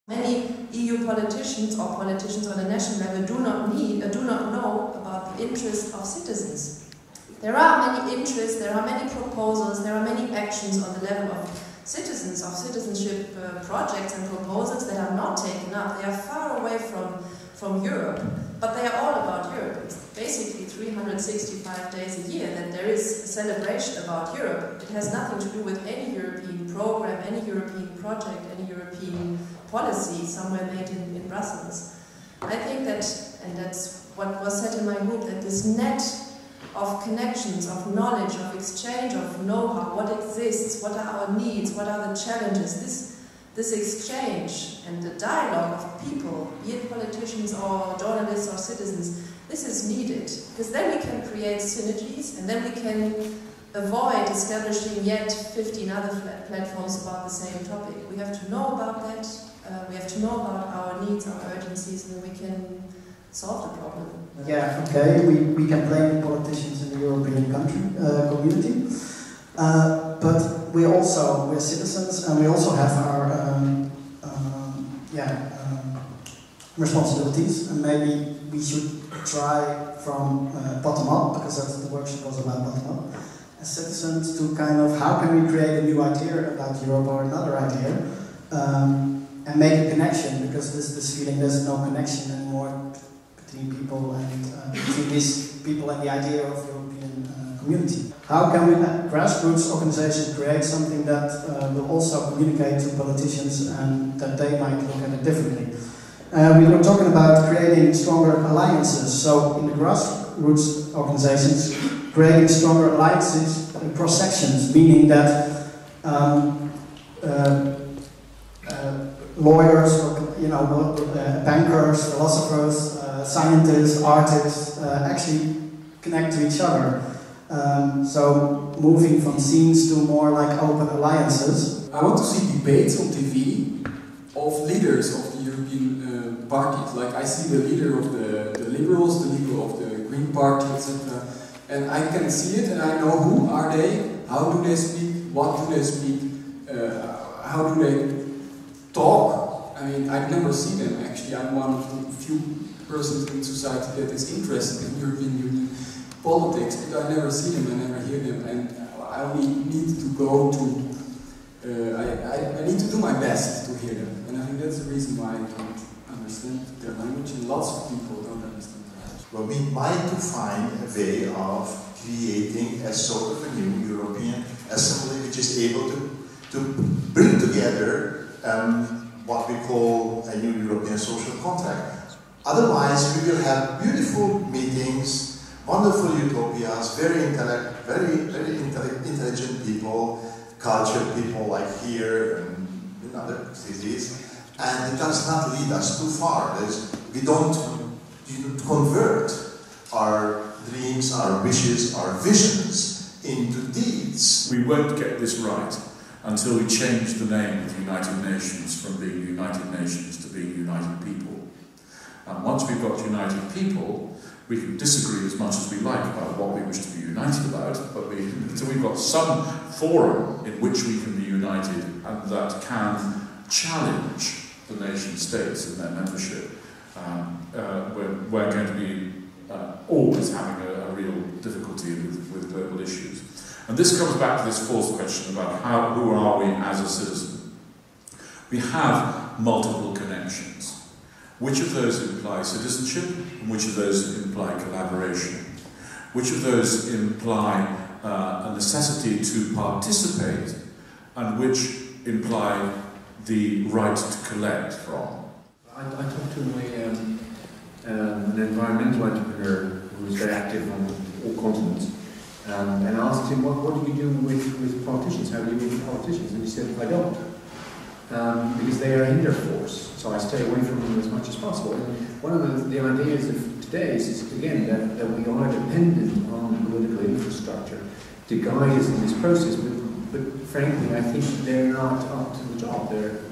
Many EU politicians or politicians on a national level do not know about the interests of citizens. There are many interests, there are many proposals, there are many actions on the level of citizens, of citizenship projects and proposals that are not taken up. They are far away from Europe, but they are all about Europe. It's basically 365 days a year that there is a celebration about Europe. It has nothing to do with any European program, any European project, any European policy somewhere made in Brussels. I think that, and that's what was said in my group, that this net of connections, of knowledge, of exchange, of know-how, what exists, what are our needs, what are the challenges, this exchange and the dialogue of people, be it politicians or journalists or citizens, this is needed, because then we can create synergies and then we can avoid establishing yet 15 other platforms about the same topic. We have to know about that, we have to know about our needs, our urgencies, and then we can solve the problem. Yeah, okay, we can blame the politicians in the European community, but we're citizens, and we also have our responsibilities, and maybe we should try from bottom up, because that's the workshop was about bottom up, as citizens, to kind of how can we create a new idea about Europe or another idea, and make a connection, because there's this feeling there's no connection anymore between people and between these people and the idea of European community. How can we, grassroots organizations, create something that will also communicate to politicians and that they might look at it differently? We were talking about creating stronger alliances. So in the grassroots organizations, creating stronger alliances in cross sections, meaning that lawyers, bankers, philosophers, scientists, artists actually connect to each other. So moving from scenes to more like open alliances. I want to see debates on TV of leaders of the European parties. Like I see the leader of the Liberals, the leader of the Green Party, etc. And I can see it and I know who are they, how do they speak, what do they speak, how do they talk. I mean, I've never seen them actually. I'm one of the few persons in society that is interested in European Union politics, but I never see them, I never hear them, and I only need to go to, I need to do my best to hear them, and I think that's the reason why I don't understand their language, and lots of people don't understand their language. Well, we might to find a way of creating a sort of a new European assembly which is able to bring together what we call a new European social contract. Otherwise, we will have beautiful meetings, wonderful utopias, very intelligent people, cultured people like here and in other cities, and it does not lead us too far. We don't convert our dreams, our wishes, our visions into deeds. We won't get this right until we change the name of the United Nations from being United Nations to being United People. And once we've got united people, we can disagree as much as we like about what we wish to be united about, but until we've got some forum in which we can be united and that can challenge the nation states and their membership, we're going to be always having a real difficulty with global issues. And this comes back to this fourth question about who are we as a citizen. We have multiple connections. Which of those imply citizenship, and which of those imply collaboration? Which of those imply a necessity to participate, and which imply the right to collect from? I talked to an environmental entrepreneur who was very active on all continents, and asked him, what do you do with politicians? How do you deal with politicians? And he said, I don't. Because they are a hinder force, so I stay away from them as much as possible. And one of the ideas of today is again, that we are dependent on political infrastructure to guide us in this process, but frankly, I think they're not up to the job. They're,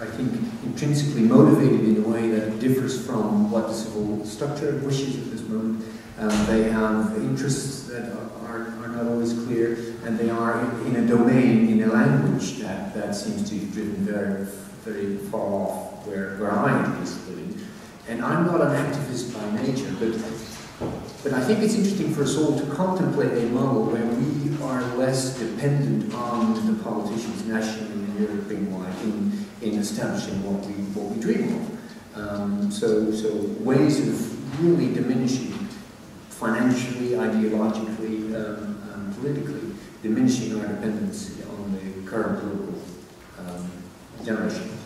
I think, intrinsically motivated in a way that differs from what the civil structure wishes at this moment. They have interests that are not always clear, and they are in a domain, in a language that seems to be driven very, very far off where I am living. And I'm not an activist by nature, but I think it's interesting for us all to contemplate a model where we are less dependent on the politicians nationally and European-wide in establishing what we dream of. So ways of really diminishing financially, ideologically, politically, diminishing our dependency on the current political generation.